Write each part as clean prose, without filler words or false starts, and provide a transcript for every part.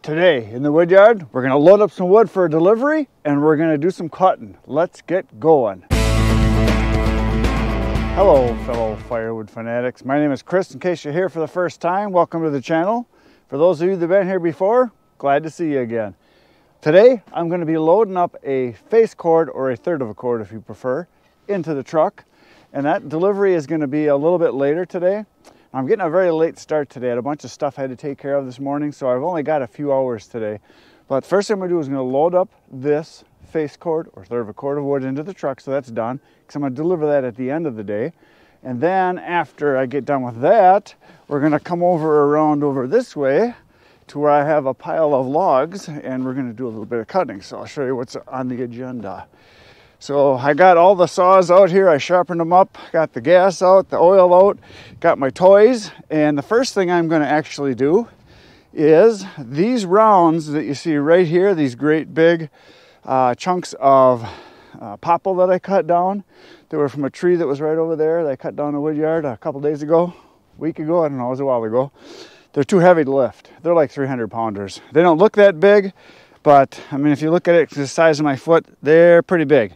Today in the wood yard, we're going to load up some wood for a delivery and we're going to do some cutting. Let's get going. Hello fellow firewood fanatics. My name is Chris. In case you're here for the first time, welcome to the channel. For those of you that have been here before, glad to see you again. Today I'm going to be loading up a face cord, or a third of a cord if you prefer, into the truck. And that delivery is going to be a little bit later today. I'm getting a very late start today. I had a bunch of stuff I had to take care of this morning, so I've only got a few hours today. But first thing I'm going to do is I'm going to load up this face cord, or third of a cord of wood, into the truck, so that's done, because I'm going to deliver that at the end of the day. And then after I get done with that, we're going to come around over this way to where I have a pile of logs, and we're going to do a little bit of cutting. So I'll show you what's on the agenda. So I got all the saws out here, I sharpened them up, got the gas out, the oil out, got my toys, and the first thing I'm going to actually do is these rounds that you see right here, these great big chunks of popple that I cut down. They were from a tree that was right over there that I cut down in the wood yard a couple days ago, a week ago, I don't know, it was a while ago. They're too heavy to lift. They're like 300 pounders. They don't look that big, but I mean, if you look at it the size of my foot, they're pretty big.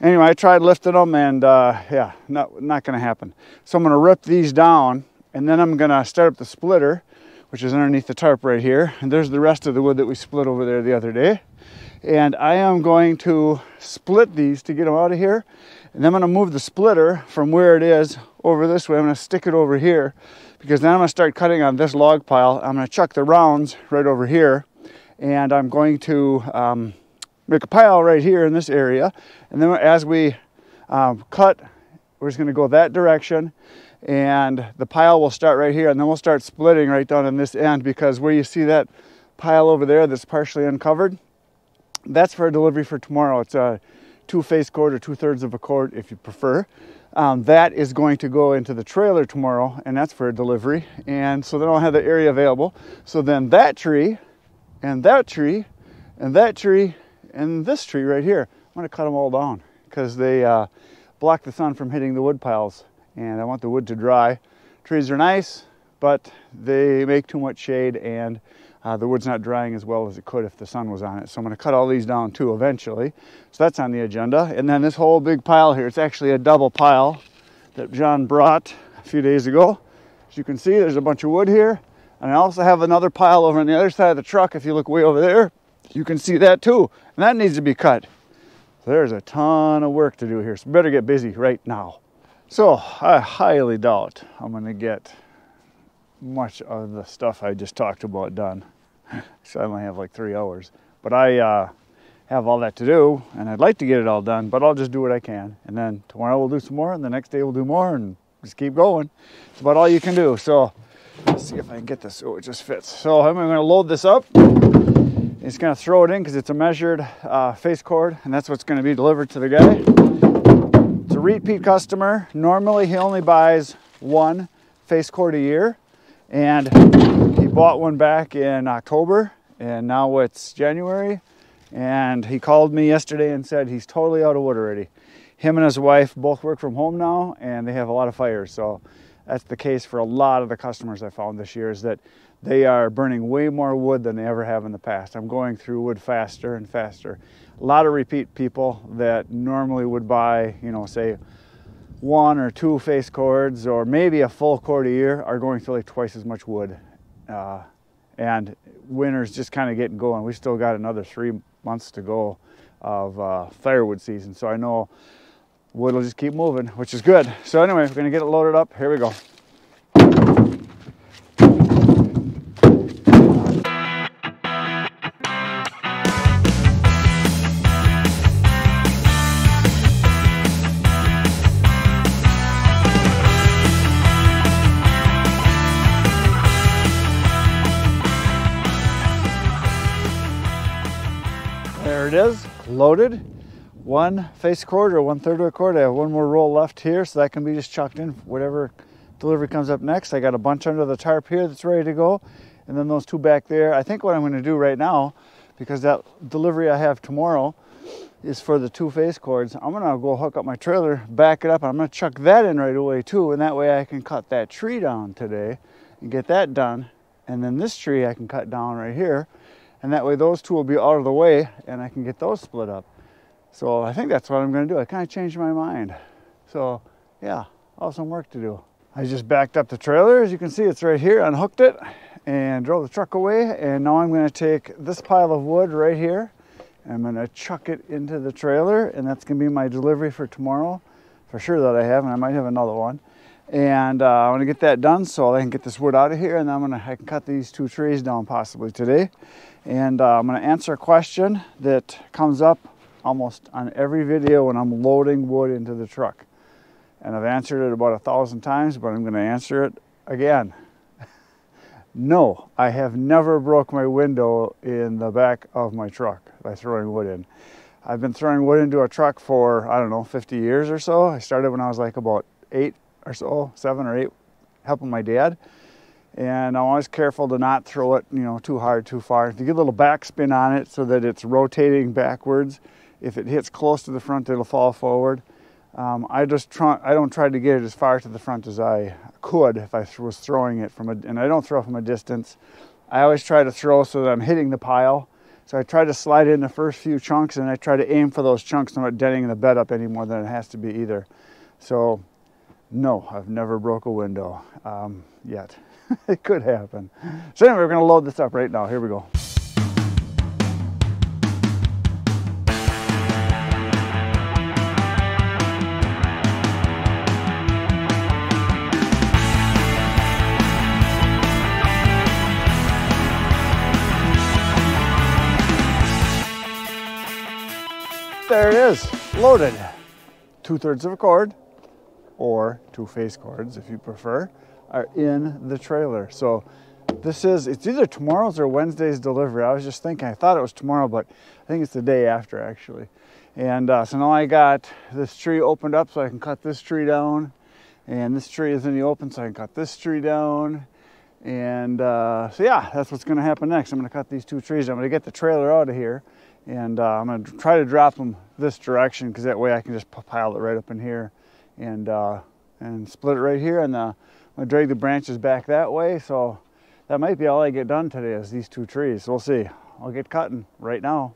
Anyway, I tried lifting them and yeah, not going to happen. So I'm going to rip these down, and then I'm going to start up the splitter, which is underneath the tarp right here. And there's the rest of the wood that we split over there the other day. And I am going to split these to get them out of here. And then I'm going to move the splitter from where it is over this way. I'm going to stick it over here, because then I'm going to start cutting on this log pile. I'm going to chuck the rounds right over here. And I'm going to make a pile right here in this area, and then as we cut, we're just going to go that direction, and the pile will start right here, and then we'll start splitting right down in this end, because where you see that pile over there that's partially uncovered, that's for a delivery for tomorrow. It's a 2-face cord, or 2/3 of a cord if you prefer. That is going to go into the trailer tomorrow, and that's for a delivery, and so then I'll have the area available. So then that tree, and that tree, and that tree, and this tree right here, I'm going to cut them all down, because they block the sun from hitting the wood piles, and I want the wood to dry. Trees are nice, but they make too much shade, and the wood's not drying as well as it could if the sun was on it. So I'm going to cut all these down too eventually. So that's on the agenda. And then this whole big pile here, it's actually a double pile that John brought a few days ago. As you can see, there's a bunch of wood here, and I also have another pile over on the other side of the truck. If you look way over there, you can see that too, and that needs to be cut. So there's a ton of work to do here, so better get busy right now. So I highly doubt I'm going to get much of the stuff I just talked about done. So I only have like 3 hours, but I have all that to do, and I'd like to get it all done, but I'll just do what I can, and then tomorrow we'll do some more, and the next day we'll do more, and just keep going. It's about all you can do. So let's see if I can get this so it just fits. So I'm going to load this up. It's going to throw it in because it's a measured face cord, and that's what's going to be delivered to the guy. It's a repeat customer. Normally he only buys 1 face cord a year, and he bought one back in October, and now it's January, and he called me yesterday and said he's totally out of wood already. Him and his wife both work from home now, and they have a lot of fires, so that's the case for a lot of the customers I found this year, is that they are burning way more wood than they ever have in the past. I'm going through wood faster and faster. A lot of repeat people that normally would buy, you know, say 1 or 2 face cords, or maybe a full cord a year, are going through like twice as much wood. And winter's just kind of getting going. We still got another 3 months to go of firewood season. So I know wood will just keep moving, which is good. So anyway, we're gonna get it loaded up. Here we go. There it is, loaded. 1 face cord, or 1/3 of a cord. I have 1 more roll left here, so that can be just chucked in whatever delivery comes up next. I got a bunch under the tarp here that's ready to go, and then those 2 back there. I think what I'm going to do right now, because that delivery I have tomorrow is for the 2 face cords, I'm going to go hook up my trailer, back it up, and I'm going to chuck that in right away too, and that way I can cut that tree down today and get that done. And then this tree I can cut down right here, and that way those two will be out of the way and I can get those split up. So I think that's what I'm going to do. I kind of changed my mind. So yeah, awesome work to do. I just backed up the trailer. As you can see, it's right here. Unhooked it and drove the truck away. And now I'm going to take this pile of wood right here. I'm going to chuck it into the trailer, and that's going to be my delivery for tomorrow. For sure that I have, and I might have another one. And I want to get that done so I can get this wood out of here, and then I can cut these 2 trees down possibly today. And I'm going to answer a question that comes up almost on every video when I'm loading wood into the truck. And I've answered it about 1,000 times, but I'm going to answer it again. No, I have never broke my window in the back of my truck by throwing wood in. I've been throwing wood into a truck for, I don't know, 50 years or so. I started when I was like about 8 or so, 7 or 8, helping my dad. And I'm always careful to not throw it, you know, too hard, too far. If you get a little backspin on it so that it's rotating backwards, if it hits close to the front, it'll fall forward. I don't try to get it as far to the front as I could if I was throwing it and I don't throw from a distance. I always try to throw so that I'm hitting the pile. So I try to slide in the first few chunks, and I try to aim for those chunks. I'm not denting the bed up any more than it has to be either. So no, I've never broke a window yet. It could happen. So anyway, we're going to load this up right now. Here we go. There it is, loaded. 2/3 of a cord, or 2 face cords if you prefer, are in the trailer. So it's either tomorrow's or Wednesday's delivery. I was just thinking, I thought it was tomorrow, but I think it's the day after actually. And so now I got this tree opened up so I can cut this tree down. And this tree is in the open so I can cut this tree down. And so yeah, that's what's gonna happen next. I'm gonna cut these 2 trees. I'm gonna get the trailer out of here. And I'm going to try to drop them this direction because that way I can just pile it right up in here and split it right here. And I'm going to drag the branches back that way. So that might be all I get done today is these 2 trees. We'll see. I'll get cutting right now.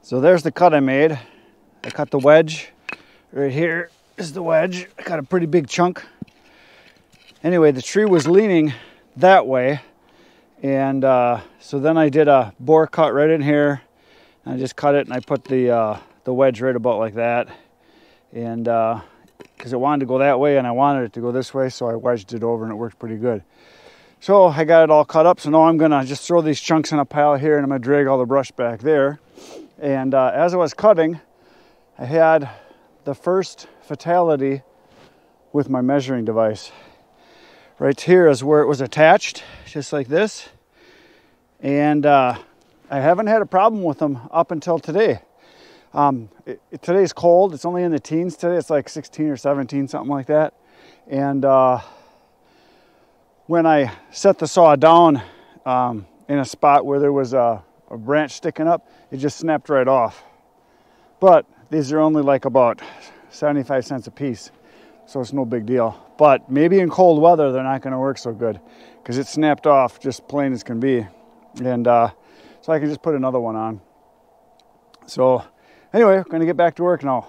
So there's the cut I made. I cut the wedge. Right here is the wedge. I got a pretty big chunk. Anyway, the tree was leaning that way. And so then I did a bore cut right in here. And I just cut it and I put the wedge right about like that. And because it wanted to go that way and I wanted it to go this way, so I wedged it over and it worked pretty good. So I got it all cut up. So now I'm gonna just throw these chunks in a pile here and I'm gonna drag all the brush back there. And as I was cutting, I had the first fatality with my measuring device. Right here is where it was attached, just like this. And I haven't had a problem with them up until today. Today's cold. It's only in the teens today. It's like 16 or 17, something like that. And when I set the saw down in a spot where there was a branch sticking up, it just snapped right off. But these are only like about 75 cents a piece, so it's no big deal. But maybe in cold weather they're not going to work so good because it snapped off just plain as can be. And so I can just put another one on. So anyway, I'm going to get back to work now.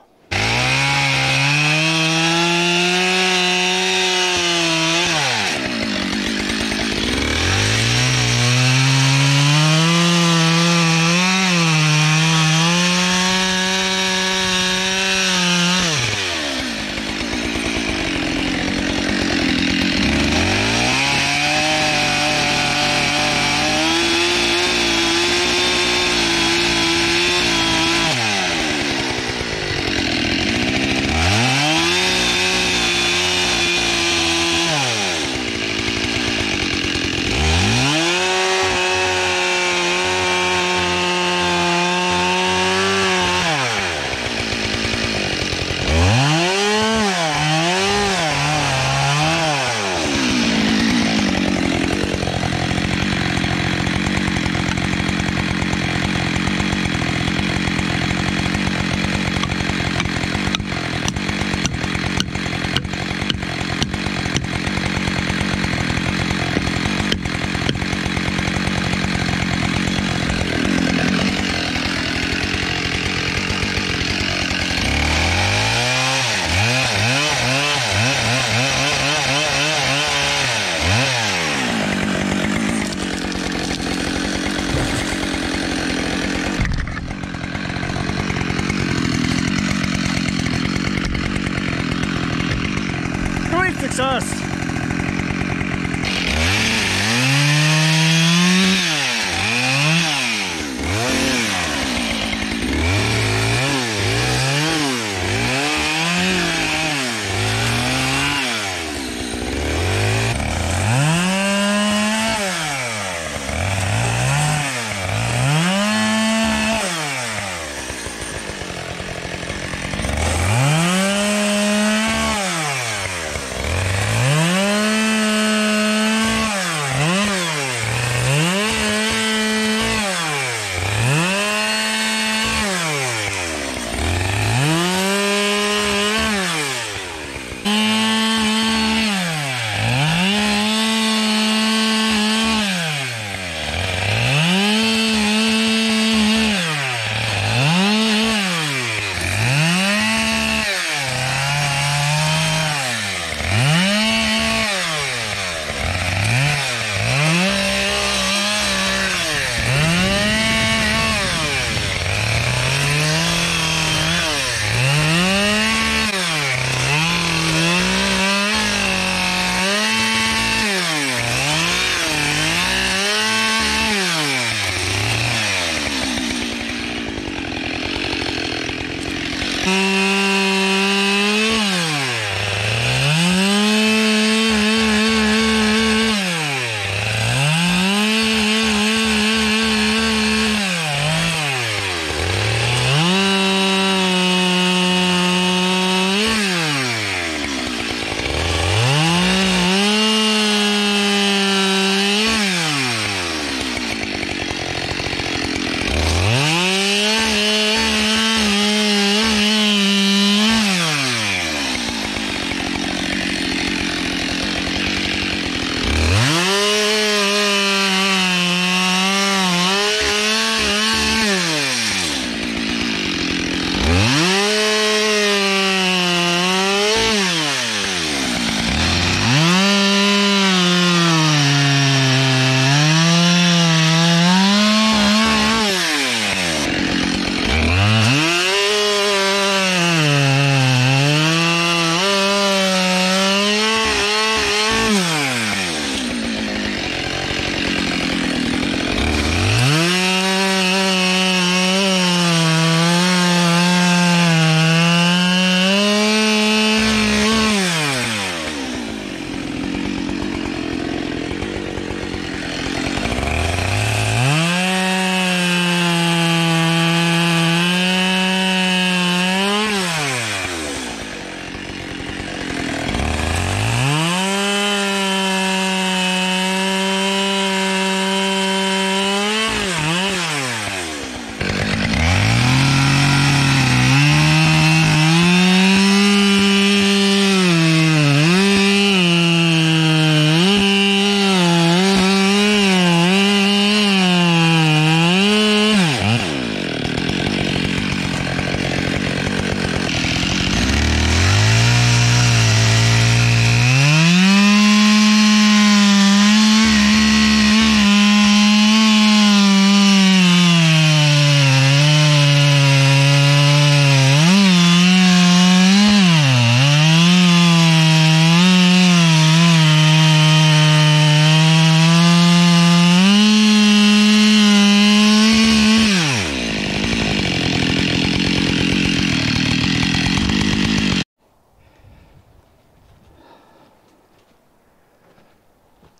Success!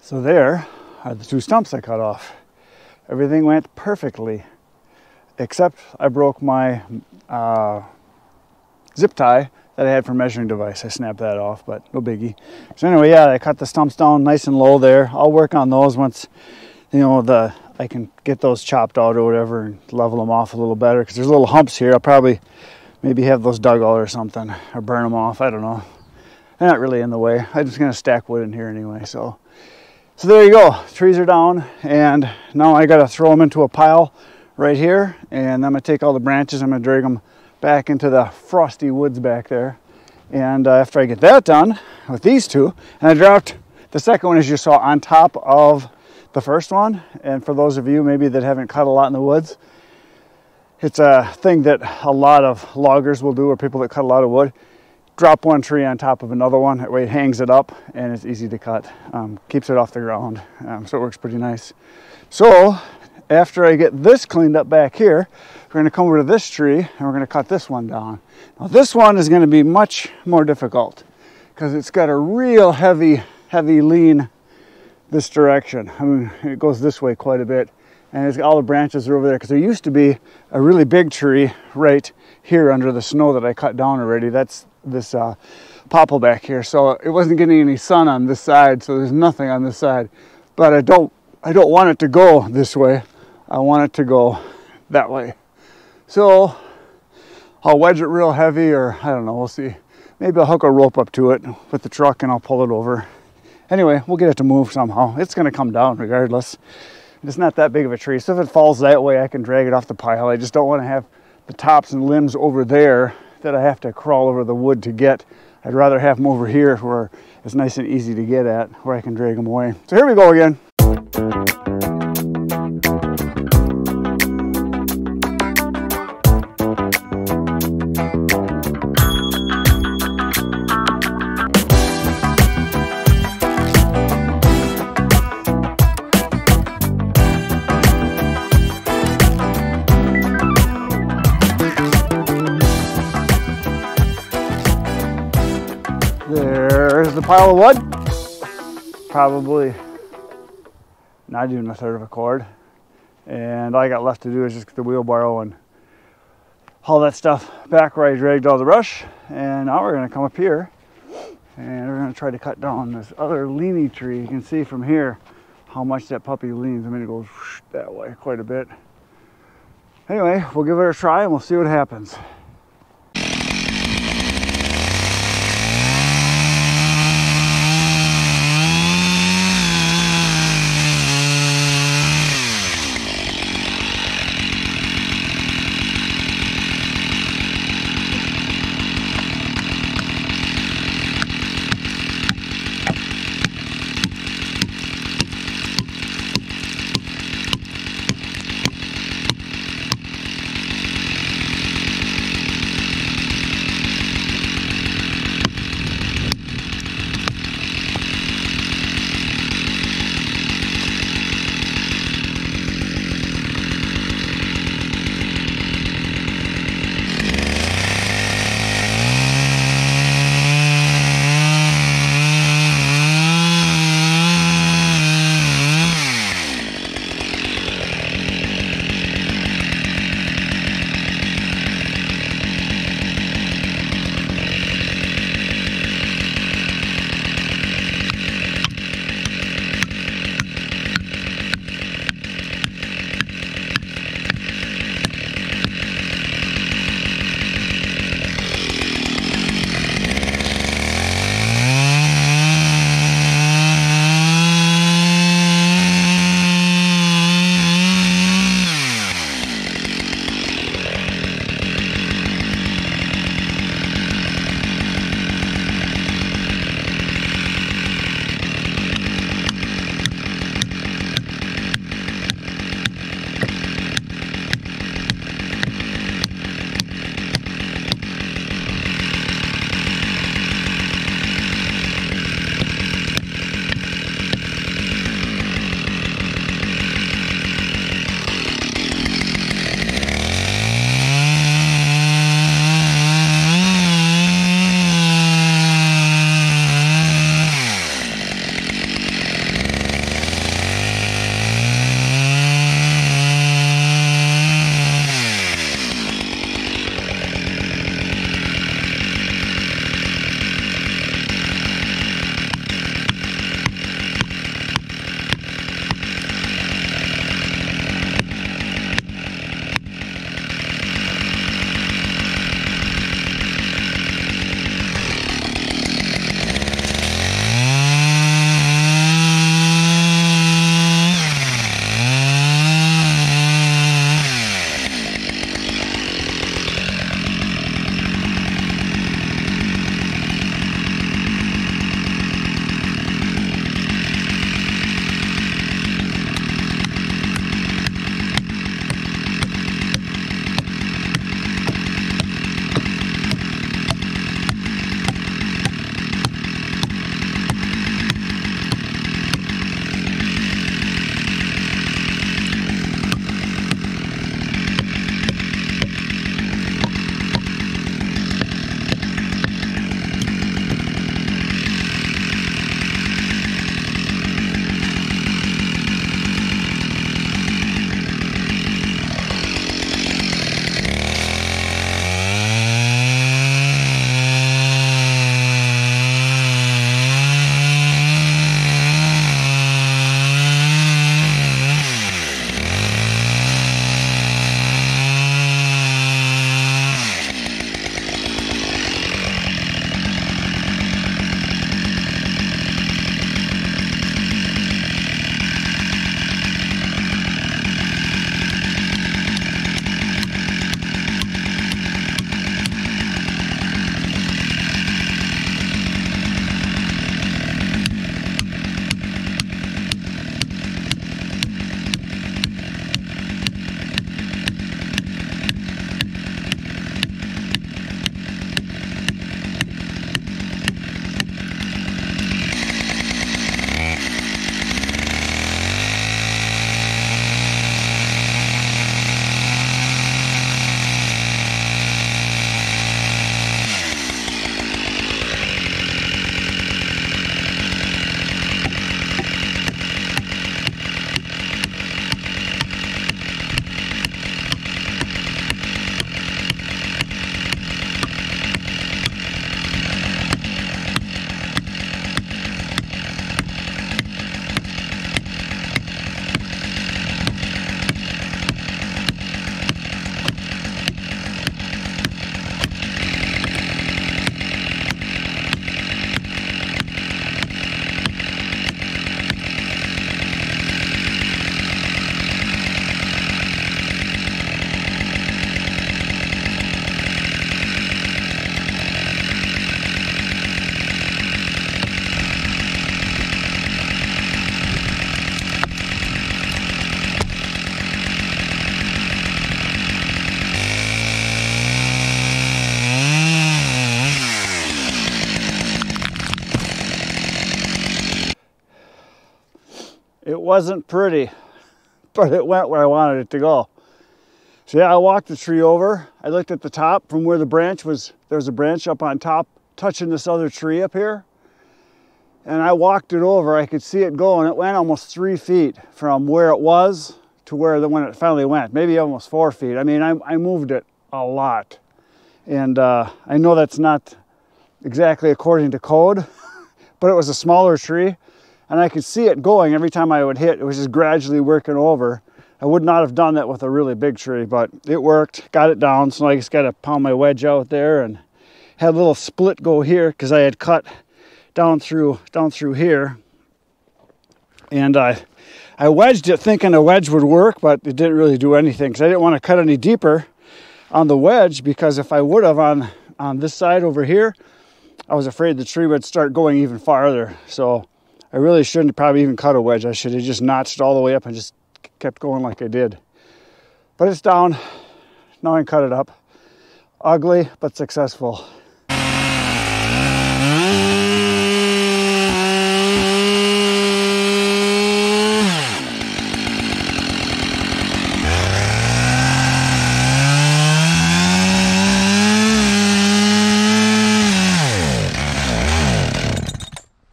So there are the 2 stumps I cut off. Everything went perfectly, except I broke my zip tie that I had for measuring device. I snapped that off, but no biggie. So anyway, yeah, I cut the stumps down nice and low there. I'll work on those once, you know, I can get those chopped out or whatever and level them off a little better, because there's little humps here. I'll probably maybe have those dug out or something, or burn them off. I don't know. They're not really in the way. I'm just gonna stack wood in here anyway. So there you go. Trees are down, and now I gotta throw them into a pile right here, and I'm gonna take all the branches. I'm gonna drag them back into the frosty woods back there. And after I get that done with these 2, and I dropped the second one, as you saw, on top of the first one. And for those of you maybe that haven't cut a lot in the woods, it's a thing that a lot of loggers will do, or people that cut a lot of wood. Drop one tree on top of another one. That way it hangs it up and it's easy to cut. Keeps it off the ground. So it works pretty nice. So after I get this cleaned up back here, we're going to come over to this tree and we're going to cut this one down. Now this one is going to be much more difficult because it's got a real heavy lean this direction. I mean, it goes this way quite a bit, and it's got all the branches are over there, because there used to be a really big tree right here under the snow that I cut down already. That's this popple back here, so it wasn't getting any sun on this side, so there's nothing on this side. But I don't want it to go this way. I want it to go that way. So I'll wedge it real heavy, or I don't know, we'll see. Maybe I'll hook a rope up to it with the truck and I'll pull it over. Anyway, we'll get it to move somehow. It's going to come down regardless. It's not that big of a tree, so if it falls that way, I can drag it off the pile. I just don't want to have the tops and limbs over there that I have to crawl over the wood to get. I'd rather have them over here where it's nice and easy to get at, where I can drag them away. So here we go again. There's the pile of wood. Probably not even 1/3 of a cord. And all I got left to do is just get the wheelbarrow and haul that stuff back where I dragged all the brush. And now we're going to come up here and we're going to try to cut down this other leany tree. You can see from here how much that puppy leans. I mean, it goes that way quite a bit. Anyway, we'll give it a try and we'll see what happens. wasn't pretty, but it went where I wanted it to go. So yeah, I walked the tree over. I looked at the top from where the branch was. There's a branch up on top touching this other tree up here. And I walked it over. I could see it go, and it went almost 3 feet from where it was to where when it finally went, maybe almost 4 feet. I mean, I moved it a lot. And I know that's not exactly according to code, but it was a smaller tree, and I could see it going every time I would hit. It was just gradually working over. I would not have done that with a really big tree, but it worked, got it down. So I just got to pound my wedge out there, and had a little split go here because I had cut down through here. And I wedged it thinking a wedge would work, but it didn't really do anything because I didn't want to cut any deeper on the wedge, because if I would have on this side over here, I was afraid the tree would start going even farther. So I really shouldn't have probably even cut a wedge. I should have just notched all the way up and just kept going like I did. But it's down. Now I can cut it up. Ugly, but successful.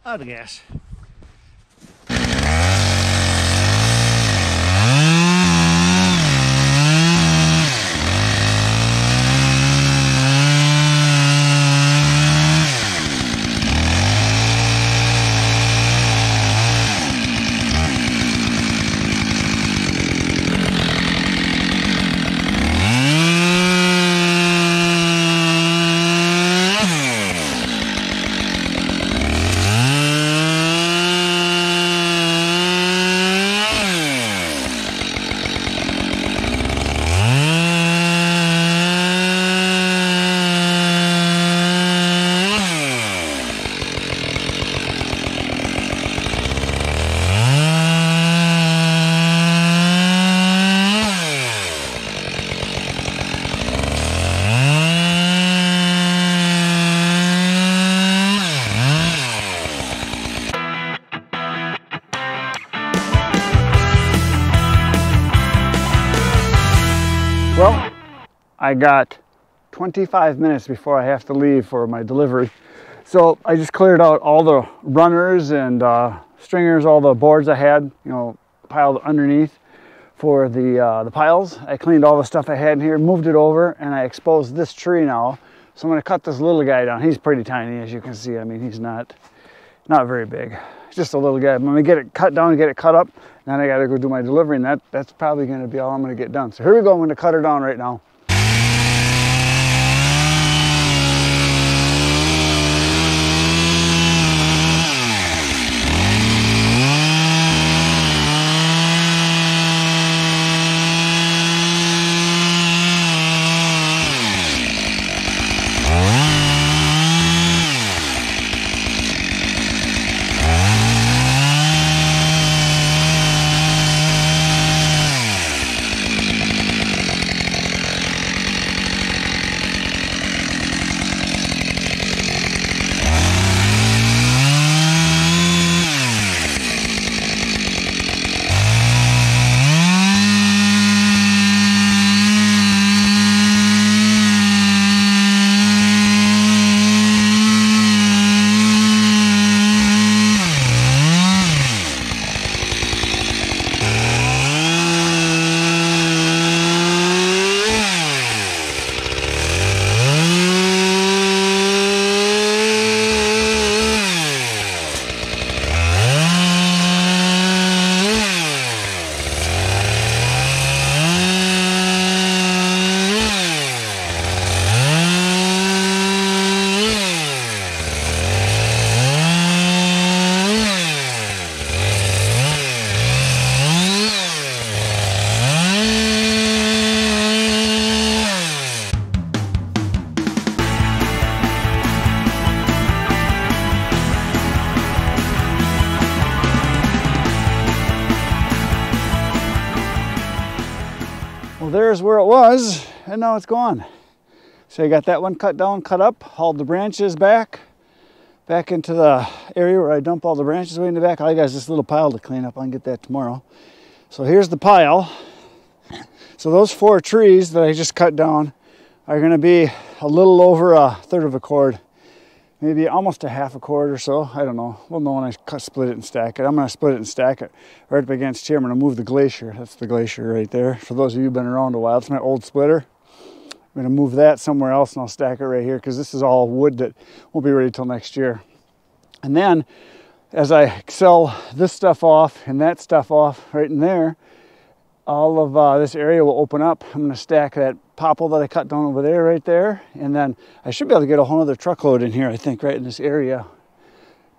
Out of gas. Well, I got 25 minutes before I have to leave for my delivery. So I just cleared out all the runners and stringers, all the boards I had, you know, piled underneath for the piles. I cleaned all the stuff I had in here, moved it over, and I exposed this tree now. So I'm going to cut this little guy down. He's pretty tiny, as you can see. I mean, he's not very big. It's just a little guy. I'm going to get it cut down and get it cut up. Then I got to go do my delivery, and that's probably going to be all I'm going to get done. So here we go. I'm going to cut her down right now. Well, there's where it was, and now it's gone. So I got that one cut down, cut up, hauled the branches back, back into the area where I dump all the branches way in the back. All I got is this little pile to clean up. I can get that tomorrow. So here's the pile. So those 4 trees that I just cut down are going to be a little over 1/3 of a cord, maybe almost a 1/2 cord or so. I don't know. We'll know when I split it and stack it. I'm going to split it and stack it right up against here. I'm going to move the glacier. That's the glacier right there. For those of you who've been around a while, it's my old splitter. I'm going to move that somewhere else and I'll stack it right here because this is all wood that won't be ready till next year. And then as I sell this stuff off and that stuff off right in there, all of this area will open up. I'm going to stack that popple that I cut down over there right there. And then I should be able to get a whole other truckload in here, I think, right in this area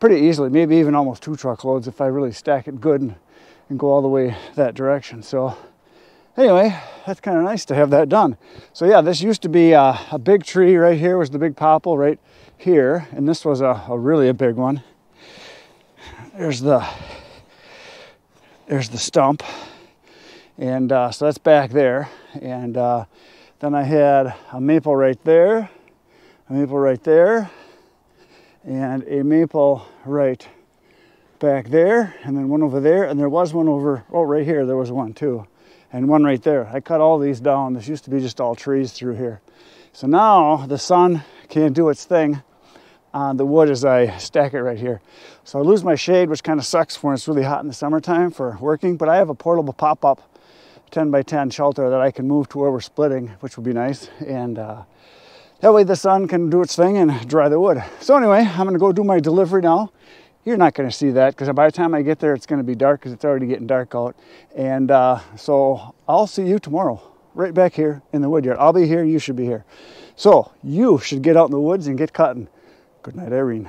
pretty easily. Maybe even almost 2 truckloads if I really stack it good and go all the way that direction. So anyway, that's kind of nice to have that done. So yeah, this used to be a big tree right here, was the big popple right here. And this was a really big one. There's the stump. And so that's back there. And then I had a maple right there, a maple right there, and a maple right back there, and then one over there. And there was one over, oh, right here, there was one too. And one right there. I cut all these down. This used to be just all trees through here. So now the sun can't do its thing on the wood as I stack it right here. So I lose my shade, which kind of sucks when it's really hot in the summertime for working, but I have a portable pop-up 10 by 10 shelter that I can move to where we're splitting, which would be nice. And that way the sun can do its thing and dry the wood. So anyway, I'm gonna go do my delivery now. You're not going to see that because by the time I get there, it's going to be dark because it's already getting dark out. And so I'll see you tomorrow, right back here in the woodyard. I'll be here, you should be here. So you should get out in the woods and get cutting. Good night, Irene.